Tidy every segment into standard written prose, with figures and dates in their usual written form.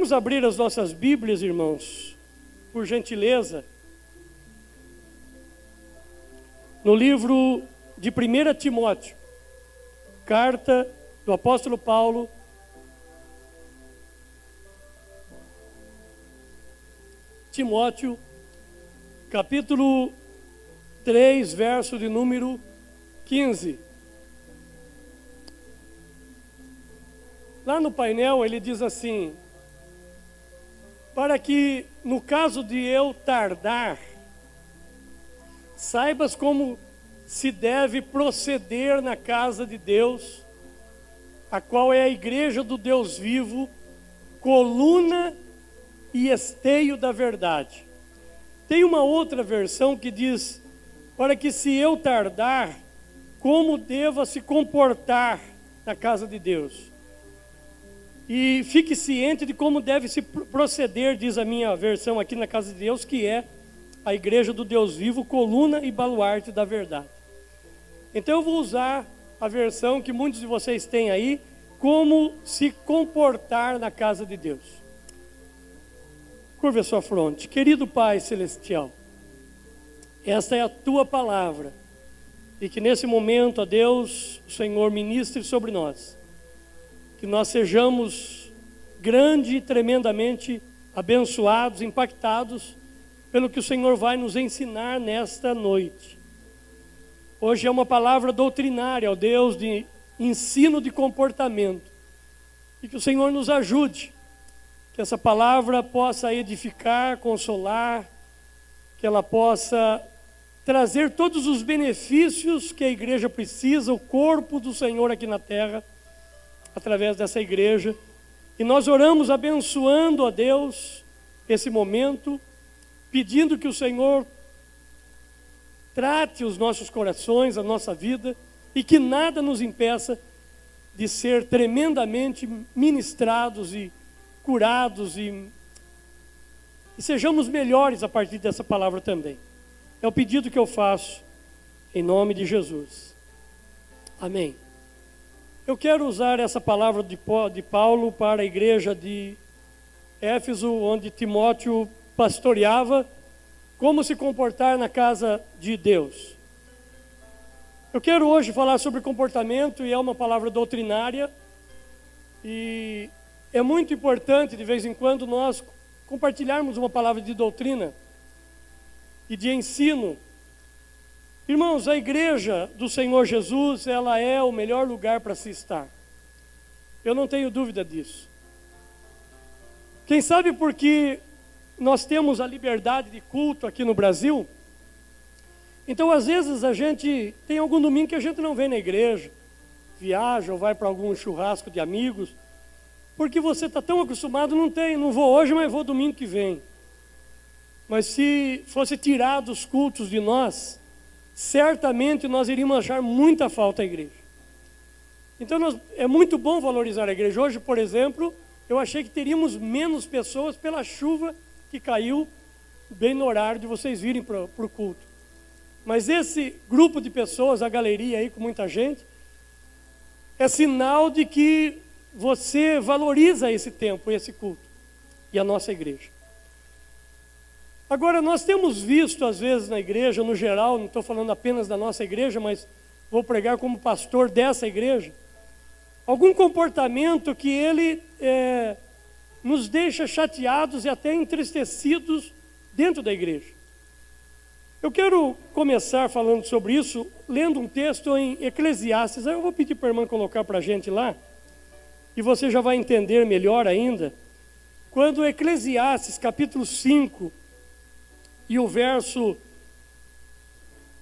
Vamos abrir as nossas Bíblias, irmãos, por gentileza, no livro de 1 Timóteo, carta do apóstolo Paulo, Timóteo, capítulo 3, verso de número 15. Lá no painel ele diz assim: para que, no caso de eu tardar, saibas como se deve proceder na casa de Deus, a qual é a igreja do Deus vivo, coluna e esteio da verdade. Tem uma outra versão que diz: para que, se eu tardar, como deva se comportar na casa de Deus. E fique ciente de como deve se proceder, diz a minha versão aqui na casa de Deus, que é a igreja do Deus vivo, coluna e baluarte da verdade. Então eu vou usar a versão que muitos de vocês têm aí, como se comportar na casa de Deus. Curva a sua fronte. Querido Pai Celestial, esta é a Tua palavra, e que nesse momento, ó Deus, o Senhor ministre sobre nós, que nós sejamos grande e tremendamente abençoados, impactados pelo que o Senhor vai nos ensinar nesta noite. Hoje é uma palavra doutrinária, ó Deus, de ensino de comportamento, e que o Senhor nos ajude, que essa palavra possa edificar, consolar, que ela possa trazer todos os benefícios que a igreja precisa, o corpo do Senhor aqui na terra, através dessa igreja. E nós oramos abençoando a Deus esse momento, pedindo que o Senhor trate os nossos corações, a nossa vida, e que nada nos impeça de ser tremendamente ministrados e curados e sejamos melhores a partir dessa palavra também. É o pedido que eu faço em nome de Jesus. Amém. Eu quero usar essa palavra de Paulo para a igreja de Éfeso, onde Timóteo pastoreava, como se comportar na casa de Deus. Eu quero hoje falar sobre comportamento, e é uma palavra doutrinária, e é muito importante de vez em quando nós compartilharmos uma palavra de doutrina e de ensino. Irmãos, a igreja do Senhor Jesus, ela é o melhor lugar para se estar. Eu não tenho dúvida disso. Quem sabe porque nós temos a liberdade de culto aqui no Brasil, então às vezes a gente tem algum domingo que a gente não vem na igreja, viaja ou vai para algum churrasco de amigos, porque você está tão acostumado, não vou hoje, mas vou domingo que vem. Mas se fosse tirado os cultos de nós, certamente nós iríamos achar muita falta à igreja. Então é muito bom valorizar a igreja. Hoje, por exemplo, eu achei que teríamos menos pessoas pela chuva que caiu bem no horário de vocês virem para o culto. Mas esse grupo de pessoas, a galeria aí com muita gente, é sinal de que você valoriza esse tempo, esse culto e a nossa igreja. Agora, nós temos visto, às vezes, na igreja, no geral, não estou falando apenas da nossa igreja, mas vou pregar como pastor dessa igreja, algum comportamento que ele nos deixa chateados e até entristecidos dentro da igreja. Eu quero começar falando sobre isso, lendo um texto em Eclesiastes. Eu vou pedir para a irmã colocar para a gente lá, e você já vai entender melhor ainda, quando Eclesiastes, capítulo 5, e o verso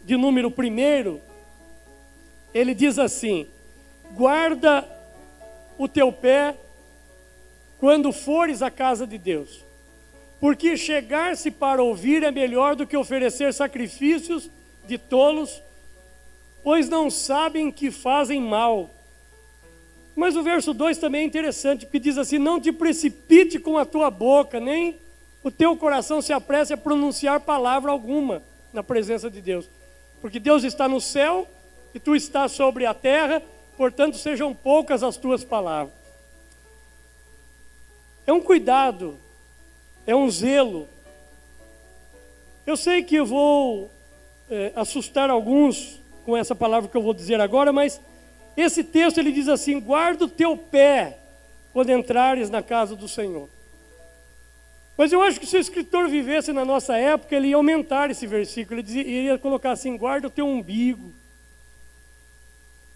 de número 1, ele diz assim: guarda o teu pé quando fores à casa de Deus, porque chegar-se para ouvir é melhor do que oferecer sacrifícios de tolos, pois não sabem que fazem mal. Mas o verso 2 também é interessante, que diz assim: não te precipite com a tua boca, nem o teu coração se apresse a pronunciar palavra alguma na presença de Deus. Porque Deus está no céu e tu estás sobre a terra, portanto sejam poucas as tuas palavras. é um cuidado, é um zelo. Eu sei que eu vou assustar alguns com essa palavra que eu vou dizer agora, mas esse texto ele diz assim: guarda o teu pé quando entrares na casa do Senhor. Mas eu acho que se o escritor vivesse na nossa época, ele ia aumentar esse versículo, ele iria colocar assim: guarda o teu umbigo,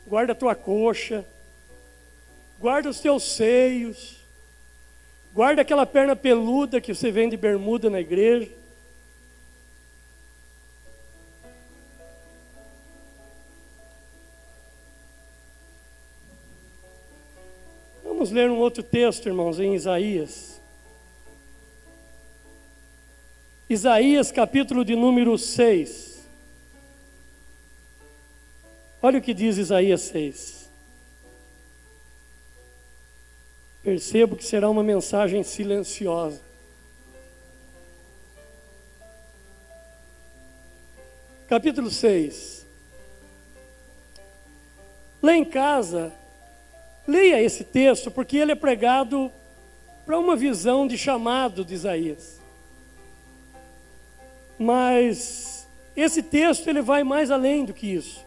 guarda a tua coxa, guarda os teus seios, guarda aquela perna peluda que você vem de bermuda na igreja. Vamos ler um outro texto, irmãos, em Isaías. Isaías, capítulo de número 6. Olha o que diz Isaías 6. Percebo que será uma mensagem silenciosa. Capítulo 6. Lá em casa, leia esse texto, porque ele é pregado para uma visão de chamado de Isaías. Mas esse texto ele vai mais além do que isso.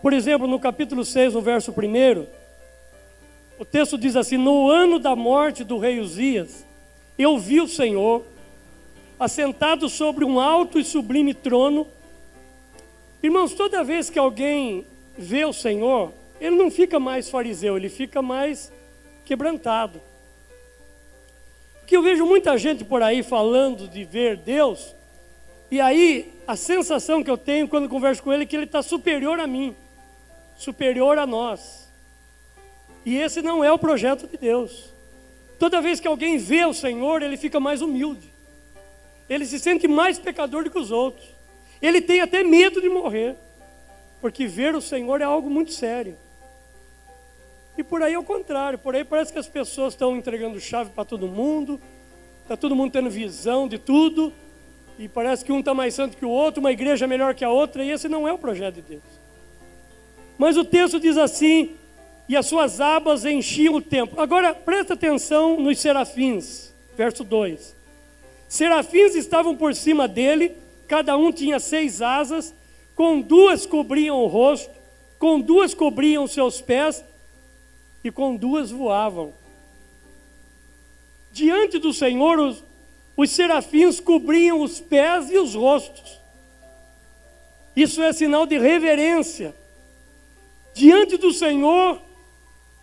Por exemplo, no capítulo 6, no verso 1, o texto diz assim: no ano da morte do rei Uzias, eu vi o Senhor assentado sobre um alto e sublime trono. Irmãos, toda vez que alguém vê o Senhor, ele não fica mais fariseu, ele fica mais quebrantado. Porque eu vejo muita gente por aí falando de ver Deus, e aí a sensação que eu tenho quando converso com ele é que ele está superior a mim, superior a nós. E esse não é o projeto de Deus. Toda vez que alguém vê o Senhor, ele fica mais humilde. Ele se sente mais pecador do que os outros. Ele tem até medo de morrer, porque ver o Senhor é algo muito sério. E por aí é o contrário, por aí parece que as pessoas estão entregando chave para todo mundo, está todo mundo tendo visão de tudo, e parece que um está mais santo que o outro, uma igreja é melhor que a outra, e esse não é o projeto de Deus. Mas o texto diz assim: e as suas abas enchiam o templo. Agora presta atenção nos serafins, verso 2. Serafins estavam por cima dele, cada um tinha 6 asas, com 2 cobriam o rosto, com 2 cobriam os seus pés, e com 2 voavam. Diante do Senhor, os serafins cobriam os pés e os rostos. Isso é sinal de reverência. Diante do Senhor,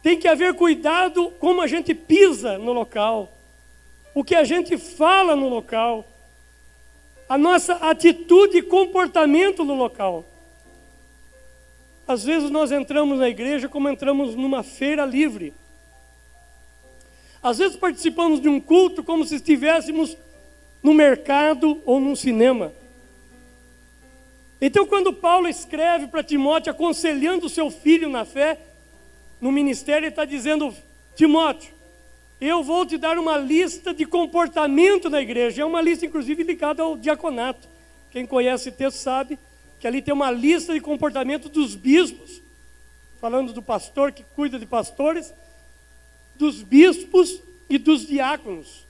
tem que haver cuidado como a gente pisa no local, o que a gente fala no local, a nossa atitude e comportamento no local. Às vezes nós entramos na igreja como entramos numa feira livre. Às vezes participamos de um culto como se estivéssemos no mercado ou num cinema. Então, quando Paulo escreve para Timóteo, aconselhando o seu filho na fé, no ministério, ele está dizendo: Timóteo, eu vou te dar uma lista de comportamento na igreja. É uma lista, inclusive, ligada ao diaconato. Quem conhece esse texto sabe que ali tem uma lista de comportamento dos bispos, falando do pastor que cuida de pastores, dos bispos e dos diáconos.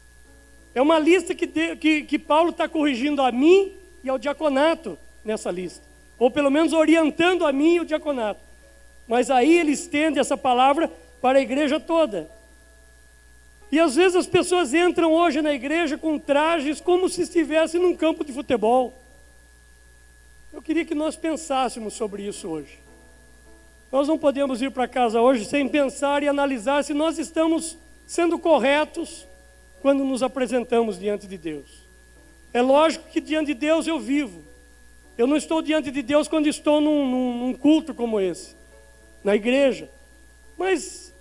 É uma lista que Paulo está corrigindo a mim e ao diaconato nessa lista, ou pelo menos orientando a mim e o diaconato. Mas aí ele estende essa palavra para a igreja toda. E às vezes as pessoas entram hoje na igreja com trajes como se estivessem num campo de futebol. Eu queria que nós pensássemos sobre isso hoje. Nós não podemos ir para casa hoje sem pensar e analisar se nós estamos sendo corretos quando nos apresentamos diante de Deus. É lógico que diante de Deus eu vivo. Eu não estou diante de Deus quando estou num culto como esse, na igreja. Mas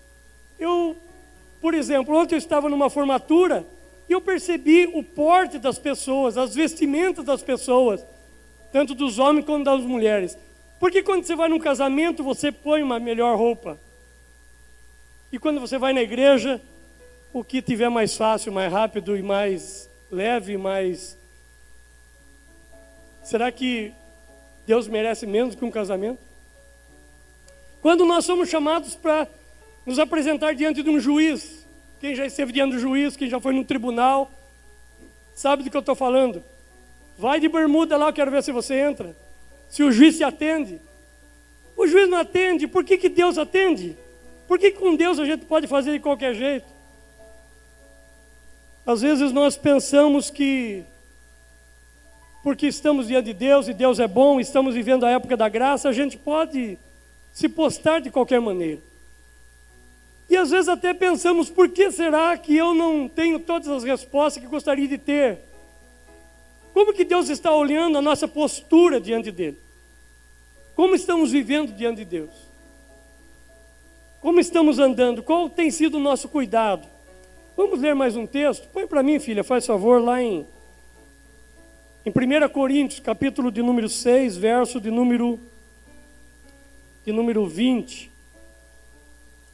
por exemplo, ontem eu estava numa formatura e eu percebi o porte das pessoas, as vestimentas das pessoas, tanto dos homens quanto das mulheres. Porque quando você vai num casamento, você põe uma melhor roupa. E quando você vai na igreja, o que tiver mais fácil, mais rápido e mais leve, mais... Será que Deus merece menos que um casamento? Quando nós somos chamados para nos apresentar diante de um juiz, quem já esteve diante do juiz, quem já foi no tribunal, sabe do que eu estou falando. Vai de bermuda lá, eu quero ver se você entra. Se o juiz se atende. O juiz não atende, por que Deus atende? Por que com Deus a gente pode fazer de qualquer jeito? Às vezes nós pensamos que, porque estamos diante de Deus e Deus é bom, estamos vivendo a época da graça, a gente pode se postar de qualquer maneira. E às vezes até pensamos, por que será que eu não tenho todas as respostas que gostaria de ter? Como que Deus está olhando a nossa postura diante dele? Como estamos vivendo diante de Deus? Como estamos andando? Qual tem sido o nosso cuidado? Vamos ler mais um texto? Põe para mim, filha, faz favor, lá em 1 Coríntios, capítulo de número 6, verso de número 20.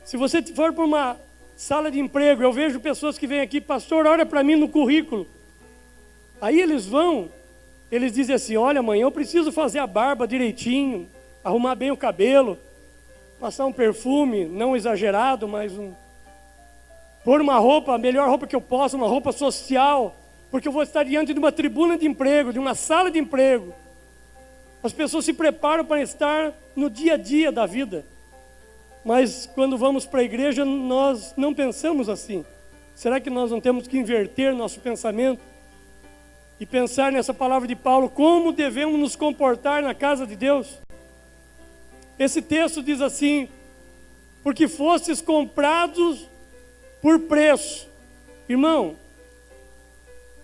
Se você for para uma sala de emprego, eu vejo pessoas que vêm aqui, pastor, olha para mim no currículo. Aí eles dizem assim, olha, amanhã eu preciso fazer a barba direitinho, arrumar bem o cabelo, passar um perfume, não exagerado, mas pôr uma roupa, a melhor roupa que eu posso, uma roupa social, porque eu vou estar diante de uma tribuna de emprego, de uma sala de emprego. As pessoas se preparam para estar no dia a dia da vida. Mas quando vamos para a igreja, nós não pensamos assim. Será que nós não temos que inverter nosso pensamento? E pensar nessa palavra de Paulo, como devemos nos comportar na casa de Deus? Esse texto diz assim, porque fostes comprados por preço. Irmão,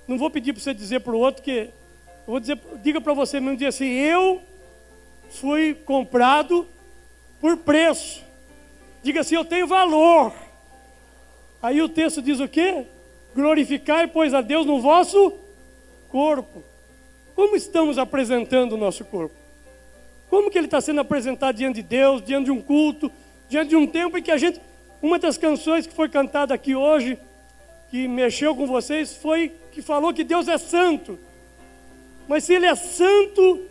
não vou pedir para você dizer para o outro, que eu vou dizer, diga para você mesmo, diga assim, eu fui comprado por preço. Diga assim, eu tenho valor. Aí o texto diz o quê? Glorificai, pois, a Deus no vosso corpo. Como estamos apresentando o nosso corpo? Como que ele está sendo apresentado diante de Deus, diante de um culto, diante de um tempo em que a gente... Uma das canções que foi cantada aqui hoje, que mexeu com vocês, foi que falou que Deus é santo. Mas se ele é santo,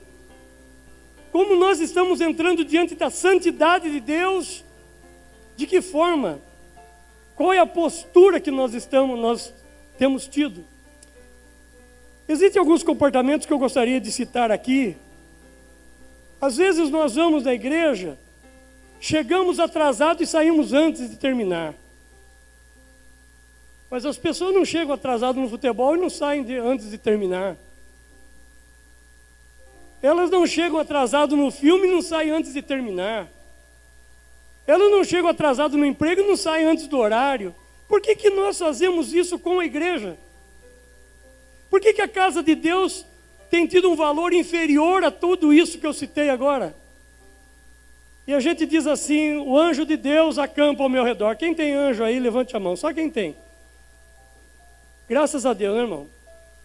como nós estamos entrando diante da santidade de Deus? De que forma? Qual é a postura que nós temos tido? Existem alguns comportamentos que eu gostaria de citar aqui. Às vezes nós vamos na igreja, chegamos atrasados e saímos antes de terminar. Mas as pessoas não chegam atrasadas no futebol e não saem antes de terminar. Elas não chegam atrasadas no filme e não saem antes de terminar. Elas não chegam atrasadas no emprego e não saem antes do horário. Por que nós fazemos isso com a igreja? Por que a casa de Deus tem tido um valor inferior a tudo isso que eu citei agora? E a gente diz assim, o anjo de Deus acampa ao meu redor. Quem tem anjo aí, levante a mão, só quem tem. Graças a Deus, né, irmão?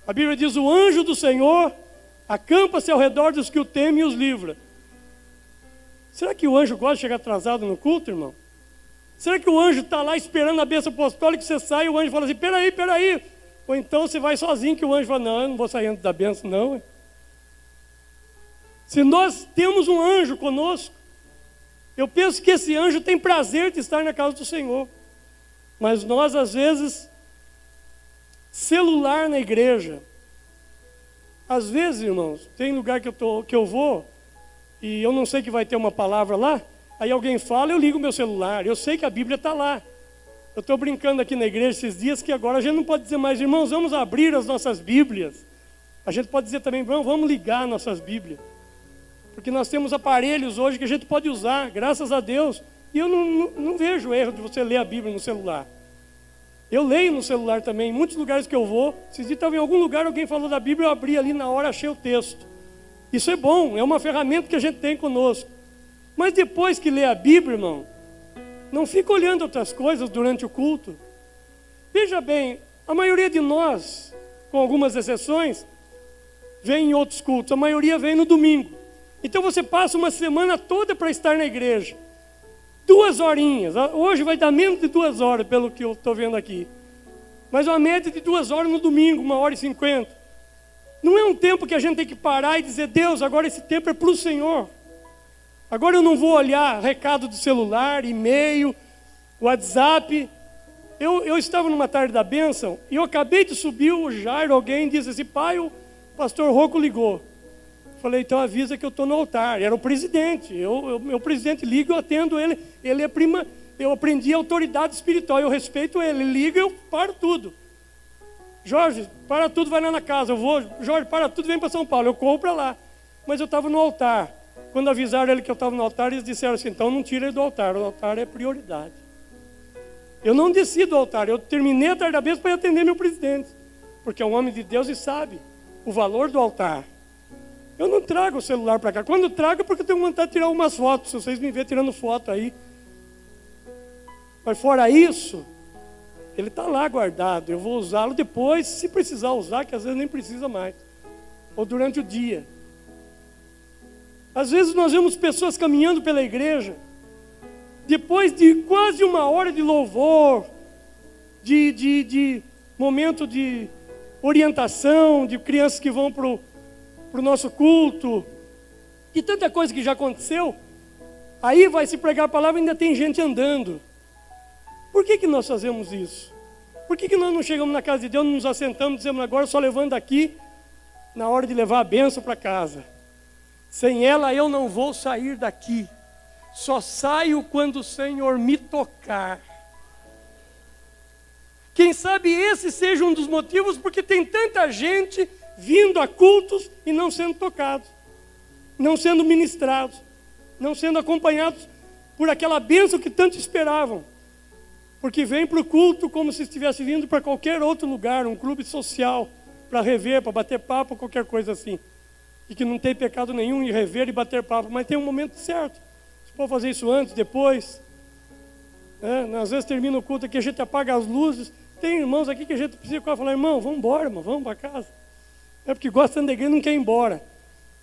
A Bíblia diz, o anjo do Senhor acampa-se ao redor dos que o temem e os livra. Será que o anjo gosta de chegar atrasado no culto, irmão? Será que o anjo está lá esperando a bênção apostólica que você sai e o anjo fala assim, peraí. Ou então você vai sozinho que o anjo fala, não, eu não vou sair antes da bênção, não. Se nós temos um anjo conosco, eu penso que esse anjo tem prazer de estar na casa do Senhor. Mas nós, às vezes, celular na igreja. Às vezes, irmãos, tem lugar que eu vou e eu não sei que vai ter uma palavra lá, aí alguém fala, eu ligo meu celular, eu sei que a Bíblia está lá. Eu estou brincando aqui na igreja esses dias que agora a gente não pode dizer mais, irmãos, vamos abrir as nossas Bíblias. A gente pode dizer também, vamos ligar nossas Bíblias. Porque nós temos aparelhos hoje que a gente pode usar, graças a Deus. E eu não vejo erro de você ler a Bíblia no celular. Eu leio no celular também, em muitos lugares que eu vou. Se estava em algum lugar, alguém falou da Bíblia, eu abri ali na hora, achei o texto. Isso é bom, é uma ferramenta que a gente tem conosco. Mas depois que lê a Bíblia, irmão, não fica olhando outras coisas durante o culto. Veja bem, a maioria de nós, com algumas exceções, vem em outros cultos. A maioria vem no domingo. Então você passa uma semana toda para estar na igreja. 2 horinhas. Hoje vai dar menos de 2 horas, pelo que eu estou vendo aqui. Mas uma média de 2 horas no domingo, 1h50. Não é um tempo que a gente tem que parar e dizer, Deus, agora esse tempo é para o Senhor. Agora eu não vou olhar recado do celular, e-mail, WhatsApp. Eu estava numa tarde da bênção e eu acabei de subir, o Jairo, alguém disse assim, pai, o pastor Rocco ligou. Falei, então avisa que eu estou no altar. Era o presidente, meu presidente liga, eu atendo ele, ele é prima, eu aprendi a autoridade espiritual, eu respeito ele, liga, eu paro tudo. Jorge, para tudo, vai lá na casa, eu vou, Jorge, para tudo, vem para São Paulo, eu corro para lá. Mas eu estava no altar. Quando avisaram ele que eu estava no altar, eles disseram assim, então não tira ele do altar, o altar é prioridade. Eu não desci do altar, eu terminei a tarde da bênção para ir atender meu presidente, porque é um homem de Deus e sabe o valor do altar. Eu não trago o celular para cá, quando trago é porque eu tenho vontade de tirar umas fotos, se vocês me verem tirando foto aí. Mas fora isso, ele está lá guardado, eu vou usá-lo depois, se precisar usar, que às vezes nem precisa mais, ou durante o dia. Às vezes nós vemos pessoas caminhando pela igreja, depois de quase uma hora de louvor, de momento de orientação, de crianças que vão para o nosso culto, e tanta coisa que já aconteceu, aí vai se pregar a palavra e ainda tem gente andando. Por que nós fazemos isso? Por que nós não chegamos na casa de Deus, não nos assentamos, dizemos agora só levando aqui, na hora de levar a bênção para casa? Sem ela eu não vou sair daqui. Só saio quando o Senhor me tocar. Quem sabe esse seja um dos motivos porque tem tanta gente vindo a cultos e não sendo tocados, não sendo ministrados, não sendo acompanhados por aquela bênção que tanto esperavam. Porque vem para o culto como se estivesse vindo para qualquer outro lugar, um clube social, para rever, para bater papo, qualquer coisa assim. E que não tem pecado nenhum em rever e bater papo, mas tem um momento certo. Pode fazer isso antes, depois. Às vezes termina o culto aqui, a gente apaga as luzes. Tem irmãos aqui que a gente precisa falar, irmão, vamos embora, irmão, vamos para casa. É porque gosta da igreja e não quer ir embora.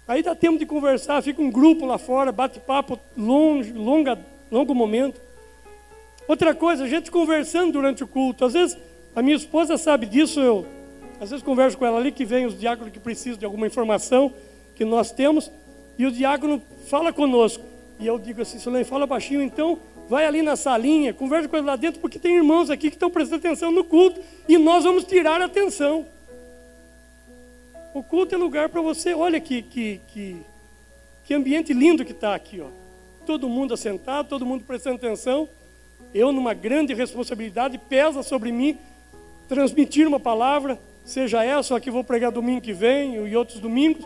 Aí dá tempo de conversar, fica um grupo lá fora, bate papo, longo momento. Outra coisa, a gente conversando durante o culto. Às vezes, a minha esposa sabe disso, eu às vezes converso com ela ali, que vem os diáconos que precisam de alguma informação que nós temos, e o diácono fala conosco. E eu digo assim, Solane, fala baixinho, então vai ali na salinha, conversa com ele lá dentro, porque tem irmãos aqui que estão prestando atenção no culto, e nós vamos tirar a atenção. O culto é lugar para você, olha que ambiente lindo que está aqui, ó. Todo mundo assentado, todo mundo prestando atenção. Eu, numa grande responsabilidade, pesa sobre mim transmitir uma palavra, seja essa ou a que vou pregar domingo que vem e outros domingos.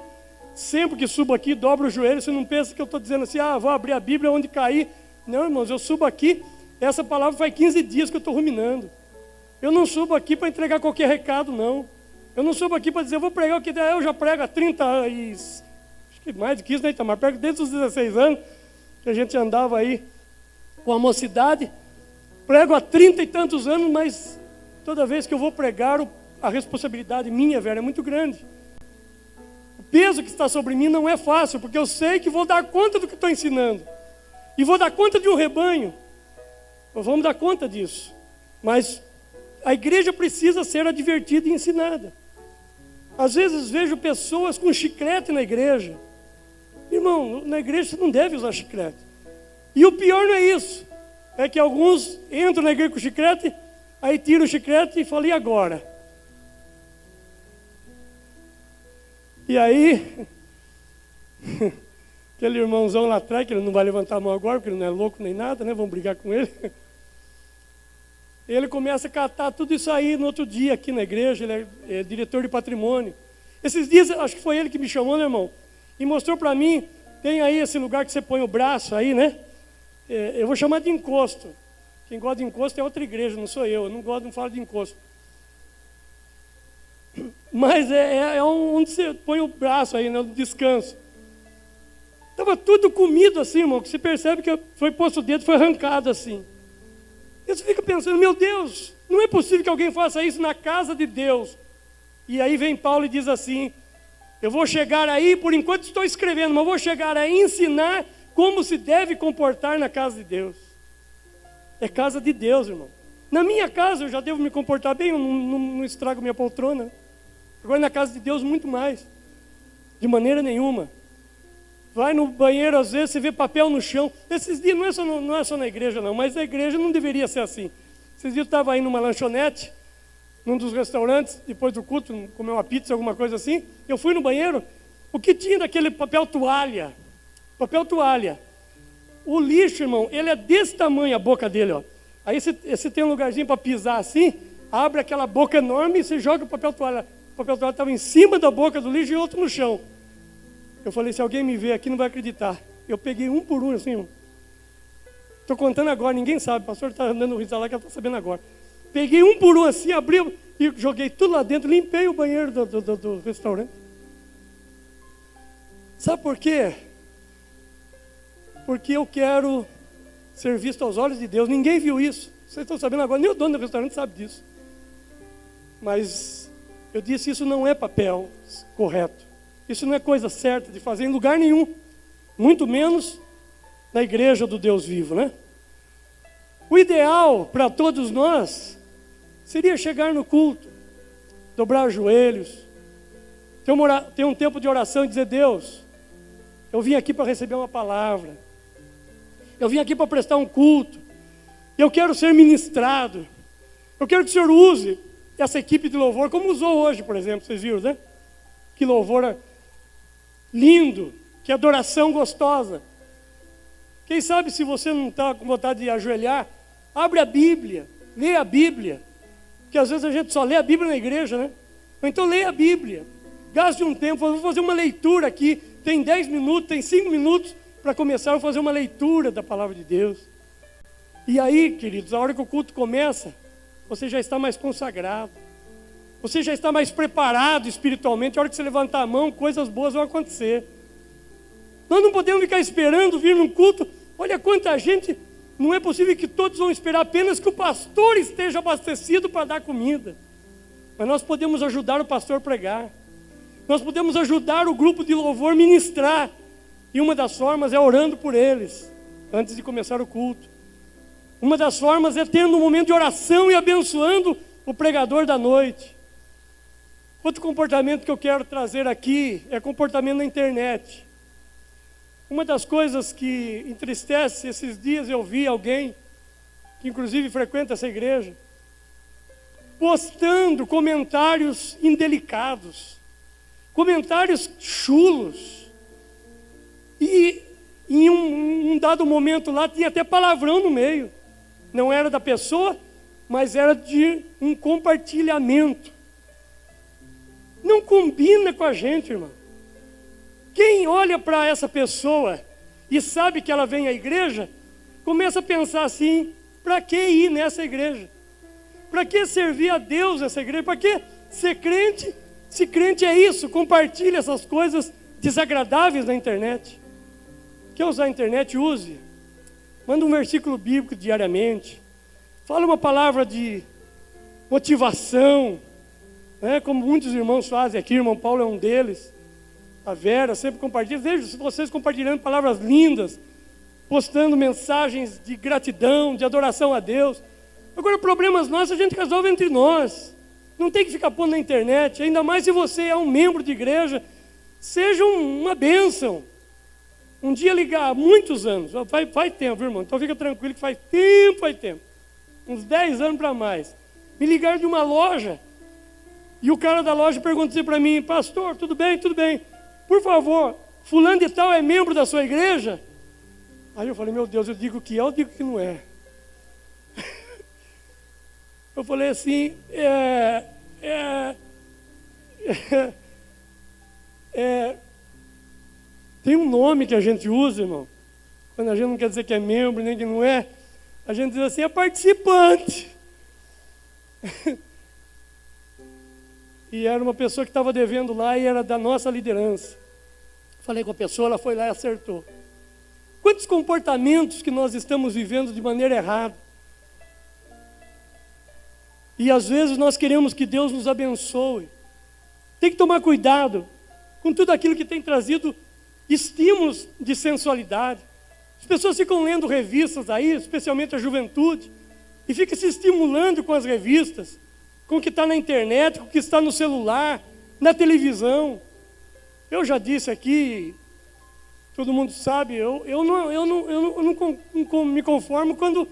Sempre que subo aqui, dobro o joelho, você não pensa que eu estou dizendo assim, vou abrir a Bíblia onde cair. Não, irmãos, eu subo aqui, essa palavra faz 15 dias que eu estou ruminando. Eu não subo aqui para entregar qualquer recado, não. Eu não subo aqui para dizer, eu vou pregar o que der. Eu já prego há 30 anos, acho que mais de 15, né, Itamar? Prego desde os 16 anos, que a gente andava aí com a mocidade. Prego há 30 e tantos anos, mas toda vez que eu vou pregar, a responsabilidade minha, velho, é muito grande. O peso que está sobre mim não é fácil, porque eu sei que vou dar conta do que estou ensinando. E vou dar conta de um rebanho. Nós vamos dar conta disso. Mas a igreja precisa ser advertida e ensinada. Às vezes vejo pessoas com chiclete na igreja. Irmão, na igreja você não deve usar chiclete. E o pior não é isso. É que alguns entram na igreja com chiclete, aí tiram o chiclete e falam, e agora? E aí, aquele irmãozão lá atrás, que ele não vai levantar a mão agora, porque ele não é louco nem nada, né? Vamos brigar com ele. Ele começa a catar tudo isso aí no outro dia aqui na igreja, ele é diretor de patrimônio. Esses dias, acho que foi ele que me chamou, né, irmão? E mostrou para mim, tem aí esse lugar que você põe o braço aí, né? Eu vou chamar de encosto. Quem gosta de encosto é outra igreja, não sou eu não gosto, não falo de encosto. Mas é onde você põe o braço aí, no descanso. Estava tudo comido assim, irmão, que você percebe que foi posto o dedo, foi arrancado assim. E você fica pensando, meu Deus, não é possível que alguém faça isso na casa de Deus. E aí vem Paulo e diz assim, eu vou chegar aí, por enquanto estou escrevendo, mas vou chegar aí e ensinar como se deve comportar na casa de Deus. É casa de Deus, irmão. Na minha casa eu já devo me comportar bem, eu não estrago minha poltrona. Agora na casa de Deus muito mais. De maneira nenhuma. Vai no banheiro, às vezes você vê papel no chão. Esses dias não é só na igreja não, mas a igreja não deveria ser assim. Esses dias eu estava aí numa lanchonete, num dos restaurantes, depois do culto, comer uma pizza, alguma coisa assim. Eu fui no banheiro, o que tinha daquele papel toalha? Papel toalha. O lixo, irmão, ele é desse tamanho, a boca dele, ó. Aí você tem um lugarzinho para pisar assim, abre aquela boca enorme e você joga o papel toalha. O papel toalha estava em cima da boca do lixo e outro no chão. Eu falei, se alguém me ver aqui não vai acreditar. Eu peguei um por um, assim, estou contando agora, ninguém sabe, o pastor está dando risada lá que ela está sabendo agora. Peguei um por um assim, abri e joguei tudo lá dentro, limpei o banheiro do restaurante. Sabe por quê? Porque eu quero ser visto aos olhos de Deus. Ninguém viu isso. Vocês estão sabendo agora, nem o dono do restaurante sabe disso. Mas eu disse, isso não é papel correto. Isso não é coisa certa de fazer em lugar nenhum. Muito menos na igreja do Deus vivo, né? O ideal para todos nós seria chegar no culto, dobrar os joelhos, ter um tempo de oração e dizer, Deus, eu vim aqui para receber uma palavra. Eu vim aqui para prestar um culto. Eu quero ser ministrado. Eu quero que o Senhor use essa equipe de louvor, como usou hoje, por exemplo, vocês viram, né? Que louvor lindo, que adoração gostosa. Quem sabe se você não está com vontade de ajoelhar, abre a Bíblia, lê a Bíblia. Porque às vezes a gente só lê a Bíblia na igreja, né? Então leia a Bíblia. Gaste um tempo, vou fazer uma leitura aqui. Tem 10 minutos, tem 5 minutos para começar a fazer uma leitura da palavra de Deus. E aí, queridos, a hora que o culto começa, você já está mais consagrado. Você já está mais preparado espiritualmente. A hora que você levantar a mão, coisas boas vão acontecer. Nós não podemos ficar esperando vir num culto. Olha quanta gente. Não é possível que todos vão esperar apenas que o pastor esteja abastecido para dar comida. Mas nós podemos ajudar o pastor a pregar. Nós podemos ajudar o grupo de louvor a ministrar. E uma das formas é orando por eles, antes de começar o culto. Uma das formas é tendo um momento de oração e abençoando o pregador da noite. Outro comportamento que eu quero trazer aqui é comportamento na internet. Uma das coisas que entristece, esses dias eu vi alguém, que inclusive frequenta essa igreja, postando comentários indelicados, comentários chulos. E em um dado momento lá tinha até palavrão no meio. Não era da pessoa, mas era de um compartilhamento. Não combina com a gente, irmão. Quem olha para essa pessoa e sabe que ela vem à igreja, começa a pensar assim, para que ir nessa igreja? Para que servir a Deus nessa igreja? Para que ser crente? Se crente é isso, compartilha essas coisas desagradáveis na internet. Quer usar a internet? Use. Manda um versículo bíblico diariamente. Fala uma palavra de motivação, né? Como muitos irmãos fazem aqui, o irmão Paulo é um deles. A Vera sempre compartilha. Vejo vocês compartilhando palavras lindas, postando mensagens de gratidão, de adoração a Deus. Agora, problemas nossos a gente resolve entre nós. Não tem que ficar pondo na internet, ainda mais se você é um membro de igreja. Seja uma bênção. Um dia ligar, há muitos anos, faz tempo, irmão, então fica tranquilo que faz tempo. Uns 10 anos para mais. Me ligaram de uma loja, e o cara da loja perguntou assim para mim, pastor, tudo bem? Por favor, fulano de tal é membro da sua igreja? Aí eu falei, meu Deus, eu digo que é, eu digo que não é. Eu falei assim, tem um nome que a gente usa, irmão, quando a gente não quer dizer que é membro, nem que não é, a gente diz assim, é participante. E era uma pessoa que estava devendo lá e era da nossa liderança. Falei com a pessoa, ela foi lá e acertou. Quantos comportamentos que nós estamos vivendo de maneira errada. E às vezes nós queremos que Deus nos abençoe. Tem que tomar cuidado com tudo aquilo que tem trazido estímulos de sensualidade. As pessoas ficam lendo revistas aí, especialmente a juventude, e fica se estimulando com as revistas, com o que está na internet, com o que está no celular, na televisão. Eu já disse aqui, todo mundo sabe, eu não me conformo quando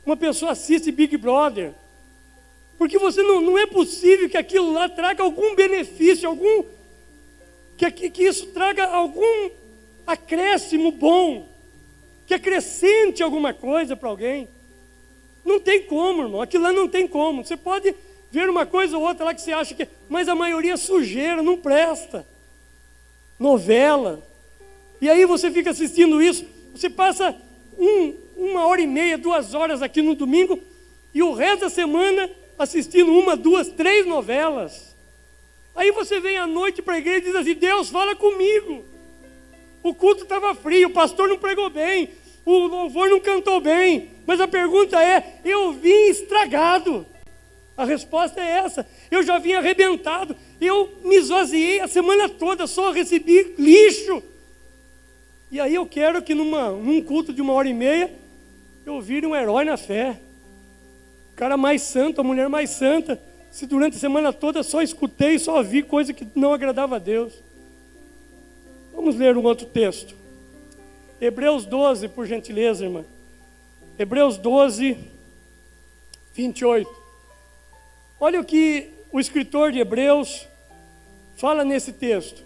uma pessoa assiste Big Brother. Porque você não é possível que aquilo lá traga algum benefício, que isso traga algum acréscimo bom, que acrescente alguma coisa para alguém. Não tem como, irmão, aquilo lá não tem como. Você pode ver uma coisa ou outra lá que você acha que... Mas a maioria é sujeira, não presta. Novela. E aí você fica assistindo isso, você passa 1h30, 2 horas aqui no domingo, e o resto da semana assistindo 1, 2, 3 novelas. Aí você vem à noite para a igreja e diz assim: Deus, fala comigo. O culto estava frio, o pastor não pregou bem, o louvor não cantou bem. Mas a pergunta é: eu vim estragado. A resposta é essa: eu já vim arrebentado, eu me esvaziei a semana toda, só recebi lixo. E aí eu quero que num culto de 1h30, eu vire um herói na fé. O cara mais santo, a mulher mais santa. Se durante a semana toda só escutei, só vi coisa que não agradava a Deus. Vamos ler um outro texto. Hebreus 12, por gentileza, irmã. Hebreus 12, 28. Olha o que o escritor de Hebreus fala nesse texto.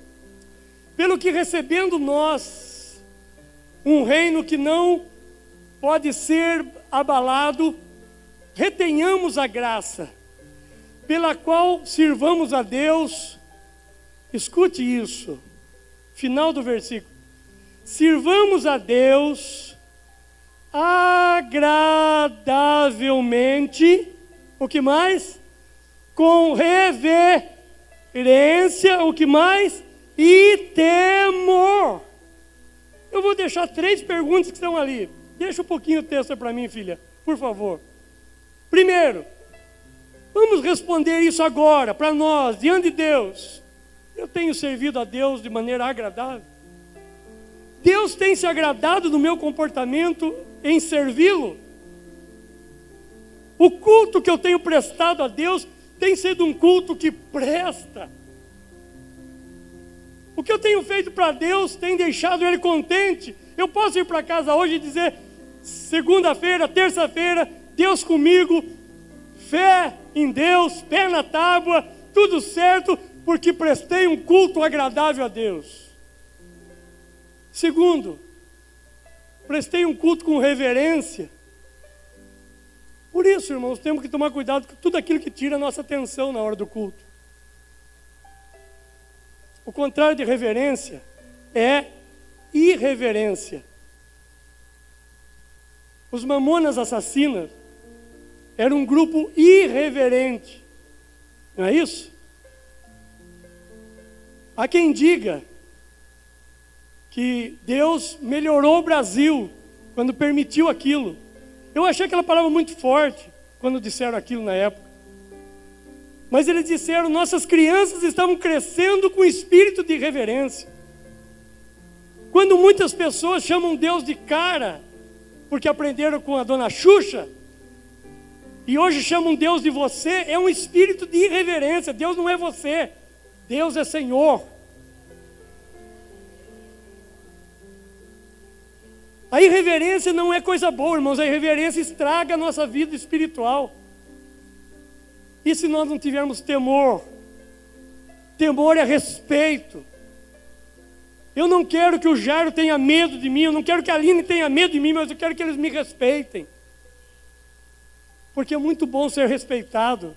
Pelo que recebendo nós um reino que não pode ser abalado, retenhamos a graça, pela qual sirvamos a Deus. Escute isso, final do versículo. Sirvamos a Deus agradavelmente, o que mais? Com reverência, o que mais? E temor. Eu vou deixar 3 perguntas que estão ali. Deixa um pouquinho o texto para mim, filha, por favor. Primeiro, vamos responder isso agora, para nós, diante de Deus. Eu tenho servido a Deus de maneira agradável? Deus tem se agradado do meu comportamento em servi-lo? O culto que eu tenho prestado a Deus tem sido um culto que presta? O que eu tenho feito para Deus tem deixado Ele contente? Eu posso ir para casa hoje e dizer: segunda-feira, terça-feira, Deus comigo, fé em Deus, pé na tábua, tudo certo, porque prestei um culto agradável a Deus. Segundo, prestei um culto com reverência. Por isso, irmãos, temos que tomar cuidado com tudo aquilo que tira a nossa atenção na hora do culto. O contrário de reverência é irreverência. Os Mamonas Assassinas eram um grupo irreverente, não é isso? Há quem diga que Deus melhorou o Brasil quando permitiu aquilo. Eu achei aquela palavra muito forte quando disseram aquilo na época. Mas eles disseram: nossas crianças estavam crescendo com espírito de irreverência. Quando muitas pessoas chamam Deus de cara, porque aprenderam com a dona Xuxa, e hoje chamam Deus de você, é um espírito de irreverência. Deus não é você, Deus é Senhor. A irreverência não é coisa boa, irmãos. A irreverência estraga a nossa vida espiritual. E se nós não tivermos temor? Temor é respeito. Eu não quero que o Jairo tenha medo de mim, eu não quero que a Aline tenha medo de mim, mas eu quero que eles me respeitem. Porque é muito bom ser respeitado.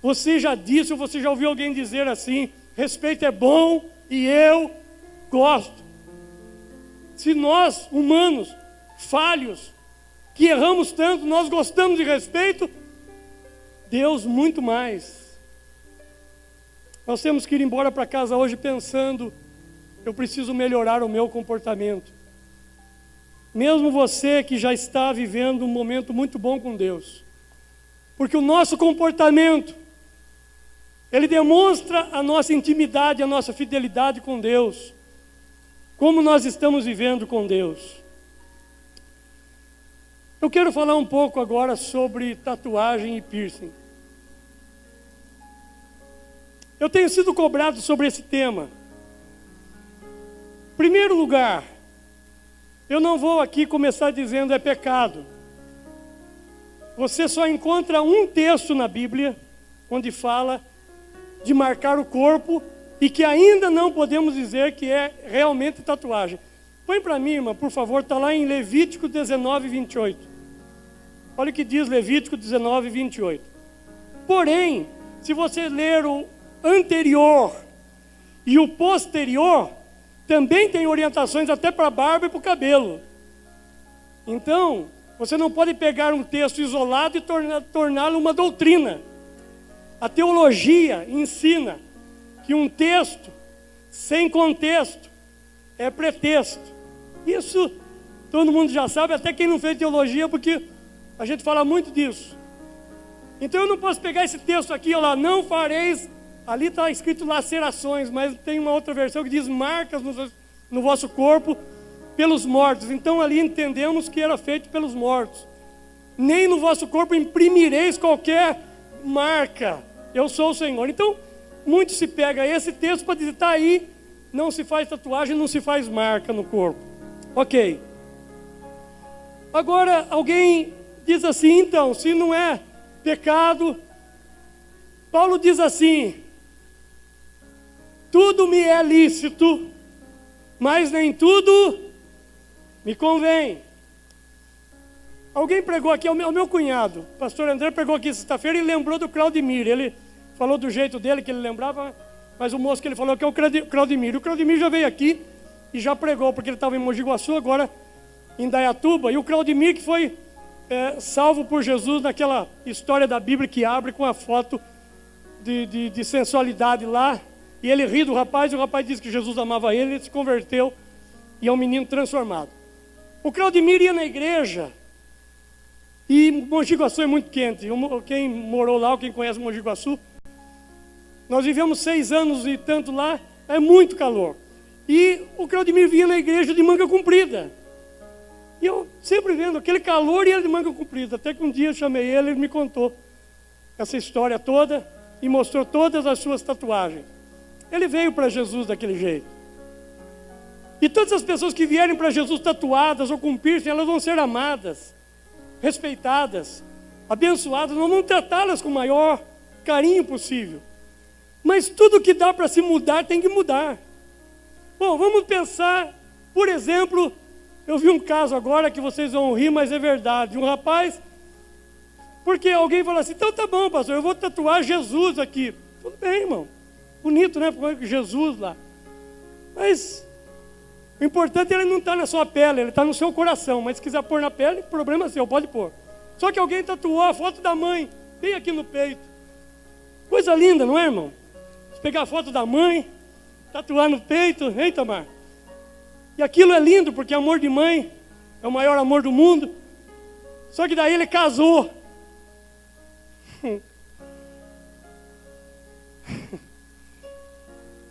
Você já disse, ou você já ouviu alguém dizer assim: respeito é bom e eu gosto. Se nós, humanos, falhos, que erramos tanto, nós gostamos de respeito, Deus muito mais. Nós temos que ir embora para casa hoje pensando: eu preciso melhorar o meu comportamento. Mesmo você que já está vivendo um momento muito bom com Deus. Porque o nosso comportamento, ele demonstra a nossa intimidade, a nossa fidelidade com Deus. Como nós estamos vivendo com Deus. Eu quero falar um pouco agora sobre tatuagem e piercing. Eu tenho sido cobrado sobre esse tema. Em primeiro lugar, Eu não vou aqui começar dizendo é pecado. Você só encontra um texto na Bíblia onde fala de marcar o corpo e que ainda não podemos dizer que é realmente tatuagem. Põe para mim, irmã, por favor, está lá em Levítico 19, 28. Olha o que diz Levítico 19, 28. Porém, se você ler o anterior e o posterior, também tem orientações até para a barba e para o cabelo. Então, você não pode pegar um texto isolado e torná-lo uma doutrina. A teologia ensina que um texto sem contexto é pretexto. Isso todo mundo já sabe, até quem não fez teologia, porque a gente fala muito disso. Então eu não posso pegar esse texto aqui, olha lá, não fareis, ali está escrito lacerações, mas tem uma outra versão que diz marcas no vosso corpo pelos mortos. Então ali entendemos que era feito pelos mortos. Nem no vosso corpo imprimireis qualquer marca, eu sou o Senhor. Então, muito se pega esse texto para dizer, está aí, não se faz tatuagem, não se faz marca no corpo. Ok. Agora, alguém diz assim, então, se não é pecado, Paulo diz assim, tudo me é lícito, mas nem tudo me convém. Alguém pregou aqui, é o meu cunhado, o pastor André pregou aqui sexta-feira e lembrou do Claudemir. Ele falou do jeito dele, que ele lembrava, mas o moço que ele falou que é o Claudemir. O Claudemir já veio aqui e já pregou, porque ele estava em Mogi Guaçu, agora em Dayatuba. E o Claudemir que foi salvo por Jesus naquela história da Bíblia que abre com a foto de sensualidade lá. E ele ri do rapaz, e o rapaz disse que Jesus amava ele, ele se converteu e é um menino transformado. O Claudemir ia na igreja, e Mogi Guaçu é muito quente. Quem morou lá, ou quem conhece Mogi Guaçu, nós vivemos 6 anos e tanto lá, é muito calor. E o Claudemir vinha na igreja de manga comprida. E eu sempre vendo aquele calor e ele de manga comprida. Até que um dia eu chamei ele, ele me contou essa história toda e mostrou todas as suas tatuagens. Ele veio para Jesus daquele jeito. E todas as pessoas que vierem para Jesus tatuadas ou com piercing, elas vão ser amadas, respeitadas, abençoadas. Nós vamos tratá-las com o maior carinho possível. Mas tudo que dá para se mudar tem que mudar. Bom, vamos pensar, por exemplo, eu vi um caso agora que vocês vão rir, mas é verdade. Um rapaz, porque alguém falou assim, então tá bom, pastor, eu vou tatuar Jesus aqui. Tudo bem, irmão. Bonito, né? Jesus lá. Mas o importante é ele não estar na sua pele, ele está no seu coração. Mas se quiser pôr na pele, problema seu, pode pôr. Só que alguém tatuou a foto da mãe, bem aqui no peito. Coisa linda, não é, irmão? Se pegar a foto da mãe, tatuar no peito, hein, Tamar? E aquilo é lindo, porque amor de mãe é o maior amor do mundo. Só que daí ele casou.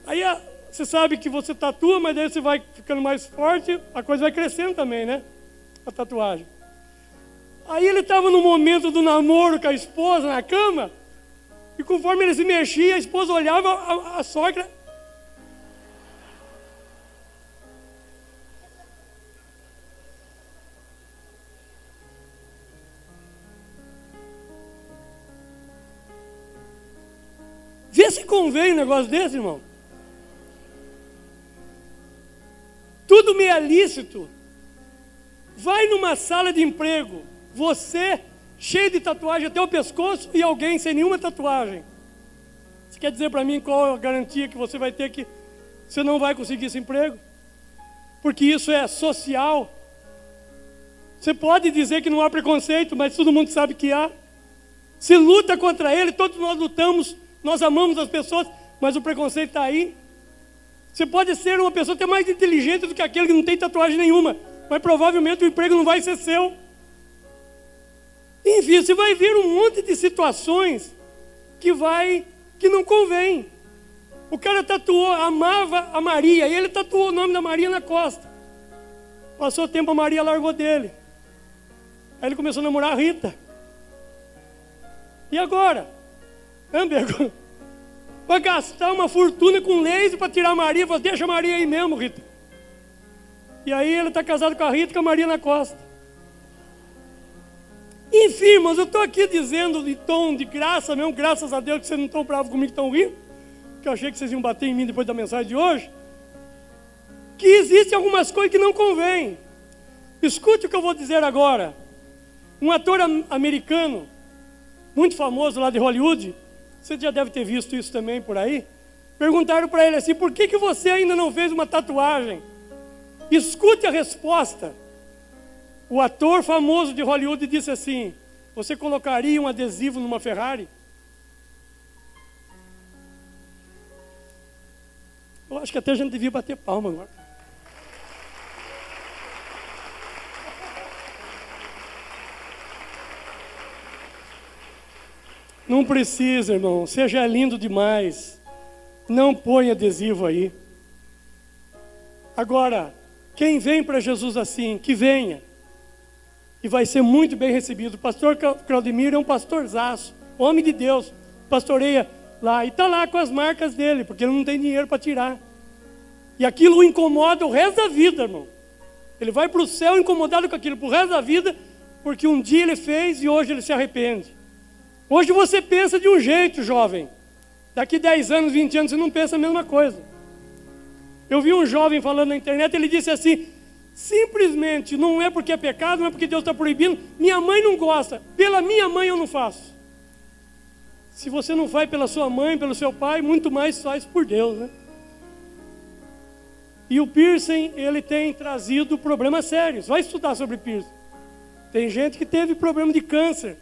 Aí você sabe que você tatua, mas daí você vai ficando mais forte, a coisa vai crescendo também, né? A tatuagem. Aí ele estava no momento do namoro com a esposa na cama, e conforme ele se mexia, a esposa olhava, a sogra... Vê se convém um negócio desse, irmão. Tudo me é lícito. Vai numa sala de emprego, você cheio de tatuagem até o pescoço e alguém sem nenhuma tatuagem. Você quer dizer para mim qual a garantia que você vai ter que você não vai conseguir esse emprego? Porque isso é social. Você pode dizer que não há preconceito, mas todo mundo sabe que há. Se luta contra ele, todos nós lutamos. Nós amamos as pessoas, mas o preconceito está aí. Você pode ser uma pessoa até mais inteligente do que aquele que não tem tatuagem nenhuma, mas provavelmente o emprego não vai ser seu. Enfim, você vai ver um monte de situações que não convém. O cara tatuou, amava a Maria, e ele tatuou o nome da Maria na costa. Passou o tempo, a Maria largou dele. Aí ele começou a namorar a Rita. E agora? Amber, vai gastar uma fortuna com laser para tirar a Maria, deixa a Maria aí mesmo, Rita. E aí ele está casado com a Rita e com a Marina Costa. Enfim, irmãos, eu estou aqui dizendo de tom de graça mesmo, graças a Deus que vocês não estão bravos comigo, estão rindo, porque eu achei que vocês iam bater em mim depois da mensagem de hoje, que existem algumas coisas que não convêm. Escute o que eu vou dizer agora. Um ator americano, muito famoso lá de Hollywood, você já deve ter visto isso também por aí, perguntaram para ele assim, por que você ainda não fez uma tatuagem? Escute a resposta. O ator famoso de Hollywood disse assim, você colocaria um adesivo numa Ferrari? Eu acho que até a gente devia bater palma agora. Não precisa, irmão, seja lindo demais. Não põe adesivo aí. Agora, quem vem para Jesus assim, que venha. E vai ser muito bem recebido. O pastor Claudemiro é um pastorzaço, homem de Deus, pastoreia lá. E está lá com as marcas dele, porque ele não tem dinheiro para tirar. E aquilo o incomoda o resto da vida, irmão. Ele vai para o céu incomodado com aquilo pro resto da vida, porque um dia ele fez e hoje ele se arrepende. Hoje você pensa de um jeito, jovem. Daqui 10 anos, 20 anos, você não pensa a mesma coisa. Eu vi um jovem falando na internet, ele disse assim, simplesmente, não é porque é pecado, não é porque Deus está proibindo, minha mãe não gosta, pela minha mãe eu não faço. Se você não faz pela sua mãe, pelo seu pai, muito mais faz por Deus, né? E o piercing, ele tem trazido problemas sérios. Vai estudar sobre piercing. Tem gente que teve problema de câncer.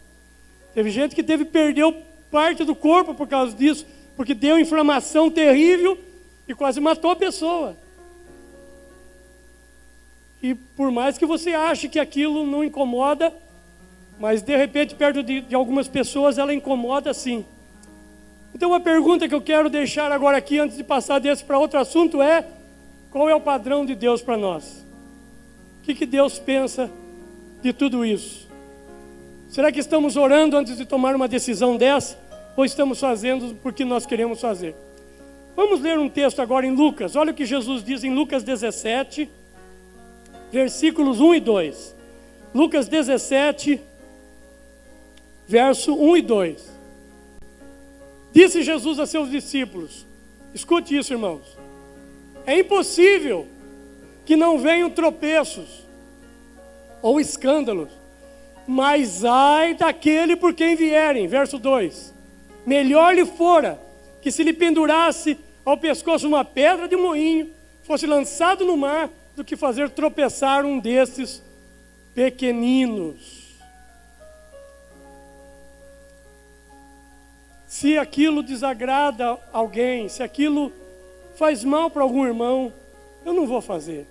Teve gente que perdeu parte do corpo por causa disso, porque deu inflamação terrível e quase matou a pessoa. E por mais que você ache que aquilo não incomoda, mas de repente perto de algumas pessoas ela incomoda sim. Então uma pergunta que eu quero deixar agora aqui, antes de passar desse para outro assunto, é: qual é o padrão de Deus para nós? O que Deus pensa de tudo isso? Será que estamos orando antes de tomar uma decisão dessa? Ou estamos fazendo porque nós queremos fazer? Vamos ler um texto agora em Lucas. Olha o que Jesus diz em Lucas 17, versículos 1 e 2. Lucas 17, verso 1 e 2. Disse Jesus a seus discípulos, escute isso, irmãos, é impossível que não venham tropeços ou escândalos, mas ai daquele por quem vierem. Verso 2. Melhor lhe fora que se lhe pendurasse ao pescoço uma pedra de moinho, fosse lançado no mar, do que fazer tropeçar um desses pequeninos. Se aquilo desagrada alguém, se aquilo faz mal para algum irmão, eu não vou fazer.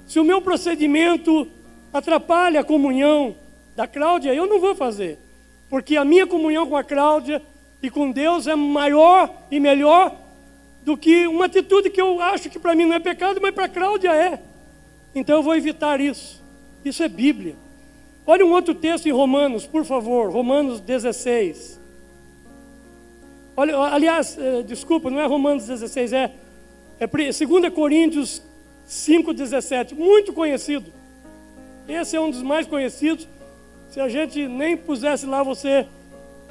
Se o meu procedimento atrapalha a comunhão da Cláudia, eu não vou fazer. Porque a minha comunhão com a Cláudia e com Deus é maior e melhor do que uma atitude que eu acho que para mim não é pecado, mas para a Cláudia é. Então eu vou evitar isso. Isso é Bíblia. Olha um outro texto em Romanos, por favor. Romanos 16. Olha, aliás, desculpa, não é Romanos 16, é 2 Coríntios 5,17. Muito conhecido. Esse é um dos mais conhecidos. Se a gente nem pusesse lá, você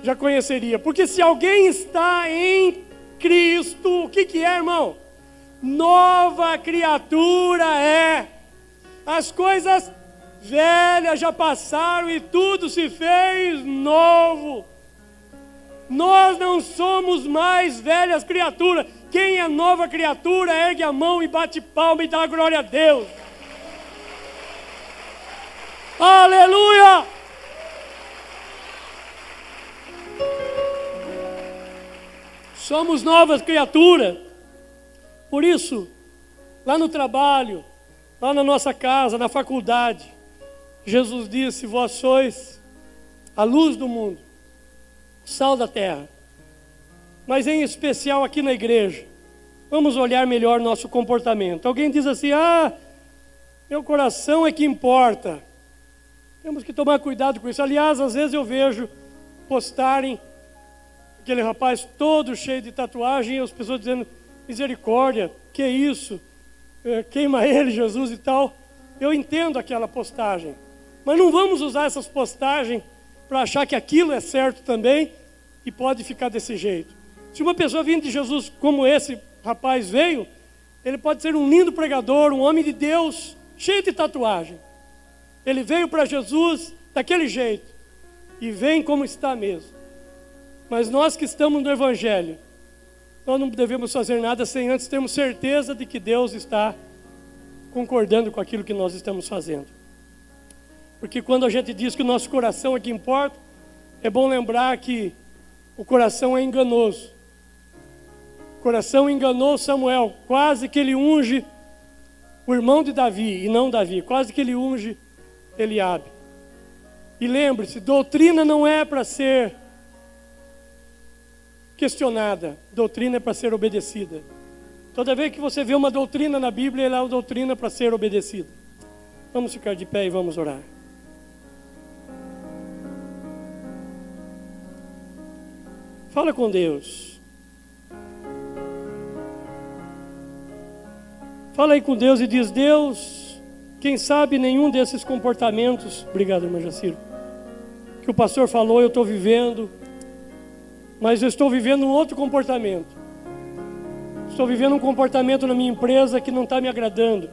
já conheceria. Porque se alguém está em Cristo, o que é, irmão? Nova criatura é. As coisas velhas já passaram e tudo se fez novo. Nós não somos mais velhas criaturas. Quem é nova criatura, ergue a mão e bate palma e dá glória a Deus. Aleluia! Somos novas criaturas. Por isso, lá no trabalho, lá na nossa casa, na faculdade, Jesus disse: vós sois a luz do mundo, o sal da terra. Mas em especial aqui na igreja, vamos olhar melhor nosso comportamento. Alguém diz assim: meu coração é que importa. Temos que tomar cuidado com isso. Aliás, às vezes eu vejo postarem aquele rapaz todo cheio de tatuagem e as pessoas dizendo: misericórdia, que isso? queima ele, Jesus e tal. Eu entendo aquela postagem. Mas não vamos usar essas postagens para achar que aquilo é certo também e pode ficar desse jeito. Se uma pessoa vindo de Jesus como esse rapaz veio, ele pode ser um lindo pregador, um homem de Deus, cheio de tatuagem. Ele veio para Jesus daquele jeito e vem como está mesmo. Mas nós que estamos no Evangelho, nós não devemos fazer nada sem antes termos certeza de que Deus está concordando com aquilo que nós estamos fazendo. Porque quando a gente diz que o nosso coração é que importa, é bom lembrar que o coração é enganoso. O coração enganou Samuel, quase que ele unge o irmão de Davi, e não Davi, quase que ele unge Eliabe. E lembre-se, doutrina não é para ser questionada, doutrina é para ser obedecida. Toda vez que você vê uma doutrina na Bíblia, ela é uma doutrina para ser obedecida. Vamos ficar de pé e vamos orar. Fala com Deus. Fala aí com Deus e diz: Deus, quem sabe nenhum desses comportamentos, obrigado, irmã Jaciro, que o pastor falou, eu estou vivendo, mas eu estou vivendo um outro comportamento. Estou vivendo um comportamento na minha empresa que não está me agradando.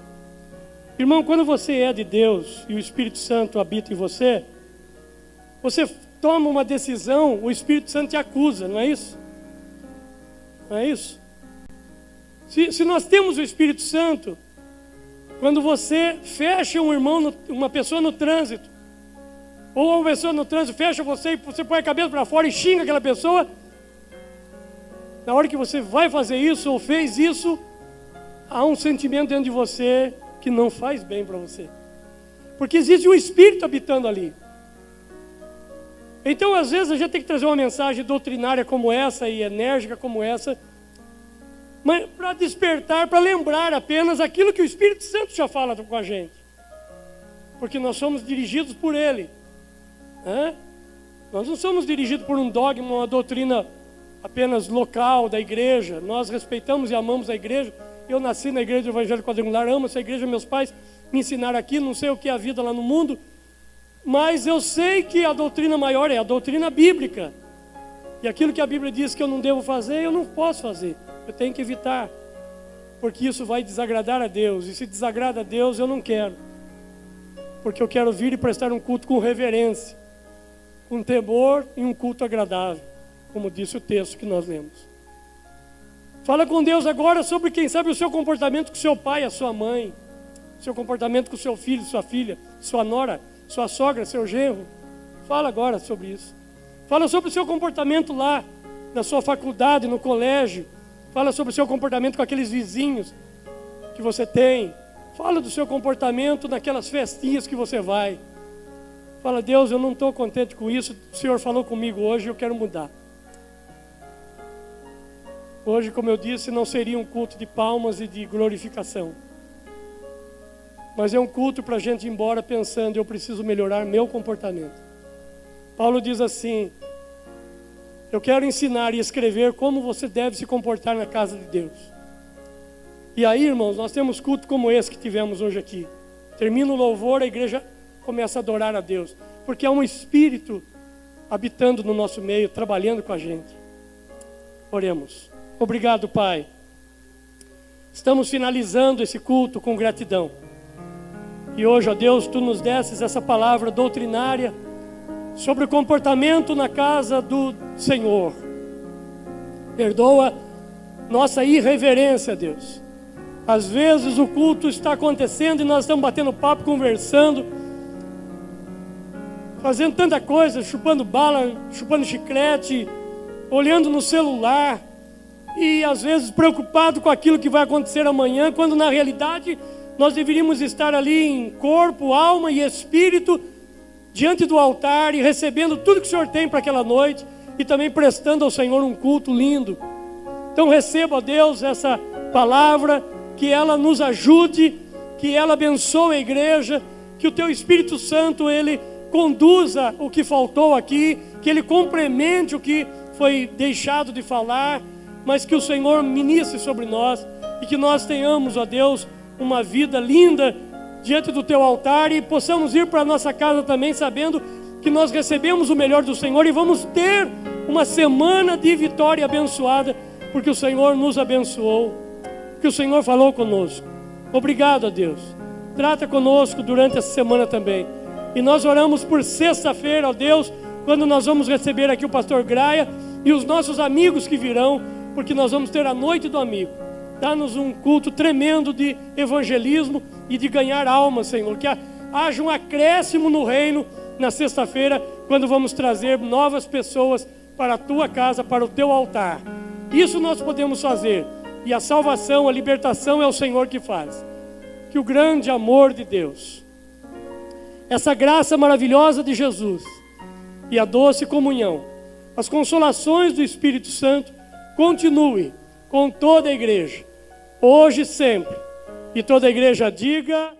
Irmão, quando você é de Deus e o Espírito Santo habita em você, você toma uma decisão, o Espírito Santo te acusa, não é isso? Não é isso? Se nós temos o Espírito Santo, quando você fecha um irmão, uma pessoa no trânsito, ou uma pessoa no trânsito fecha você e você põe a cabeça para fora e xinga aquela pessoa, na hora que você vai fazer isso ou fez isso, há um sentimento dentro de você que não faz bem para você. Porque existe um Espírito habitando ali. Então, às vezes, a gente tem que trazer uma mensagem doutrinária como essa e enérgica como essa, mas para despertar, para lembrar apenas aquilo que o Espírito Santo já fala com a gente. Porque nós somos dirigidos por Ele. Nós não somos dirigidos por um dogma, uma doutrina apenas local da igreja. Nós respeitamos e amamos a igreja. Eu nasci na igreja do Evangelho Quadrangular, amo essa igreja, meus pais me ensinaram aqui, não sei o que é a vida lá no mundo, mas eu sei que a doutrina maior é a doutrina bíblica. E aquilo que a Bíblia diz que eu não devo fazer, eu não posso fazer. Eu tenho que evitar, porque isso vai desagradar a Deus. E se desagrada a Deus, eu não quero. Porque eu quero vir e prestar um culto com reverência, com temor e um culto agradável, como disse o texto que nós lemos. Fala com Deus agora sobre, quem sabe, o seu comportamento com seu pai, a sua mãe, seu comportamento com seu filho, sua filha, sua nora, sua sogra, seu genro. Fala agora sobre isso. Fala sobre o seu comportamento lá na sua faculdade, no colégio. Fala sobre o seu comportamento com aqueles vizinhos que você tem. Fala do seu comportamento naquelas festinhas que você vai. Fala: Deus, eu não estou contente com isso. O Senhor falou comigo hoje e eu quero mudar. Hoje, como eu disse, não seria um culto de palmas e de glorificação. Mas é um culto para a gente ir embora pensando: eu preciso melhorar meu comportamento. Paulo diz assim: eu quero ensinar e escrever como você deve se comportar na casa de Deus. E aí, irmãos, nós temos culto como esse que tivemos hoje aqui. Termina o louvor, a igreja começa a adorar a Deus, porque há um Espírito habitando no nosso meio, trabalhando com a gente. Oremos. Obrigado, Pai. Estamos finalizando esse culto com gratidão. E hoje, ó Deus, Tu nos desses essa palavra doutrinária sobre o comportamento na casa do Senhor. Perdoa nossa irreverência, Deus. Às vezes o culto está acontecendo e nós estamos batendo papo, conversando, fazendo tanta coisa, chupando bala, chupando chiclete, olhando no celular, e às vezes preocupado com aquilo que vai acontecer amanhã, quando na realidade nós deveríamos estar ali em corpo, alma e espírito, diante do altar e recebendo tudo que o Senhor tem para aquela noite, e também prestando ao Senhor um culto lindo. Então receba, Deus, essa palavra, que ela nos ajude, que ela abençoe a igreja, que o Teu Espírito Santo, Ele conduza o que faltou aqui, que Ele complemente o que foi deixado de falar, mas que o Senhor ministre sobre nós, e que nós tenhamos, ó Deus, uma vida linda diante do teu altar e possamos ir para a nossa casa também sabendo que nós recebemos o melhor do Senhor e vamos ter uma semana de vitória abençoada, porque o Senhor nos abençoou, porque o Senhor falou conosco. Obrigado a Deus. Trata conosco durante essa semana também. E nós oramos por sexta-feira, ó Deus, quando nós vamos receber aqui o pastor Graia e os nossos amigos que virão, porque nós vamos ter a noite do amigo. Dá-nos um culto tremendo de evangelismo e de ganhar almas, Senhor. Que haja um acréscimo no reino na sexta-feira, quando vamos trazer novas pessoas para a tua casa, para o teu altar. Isso nós podemos fazer. E a salvação, a libertação é o Senhor que faz. Que o grande amor de Deus, essa graça maravilhosa de Jesus e a doce comunhão, as consolações do Espírito Santo continue com toda a igreja, hoje e sempre. E toda a igreja diga...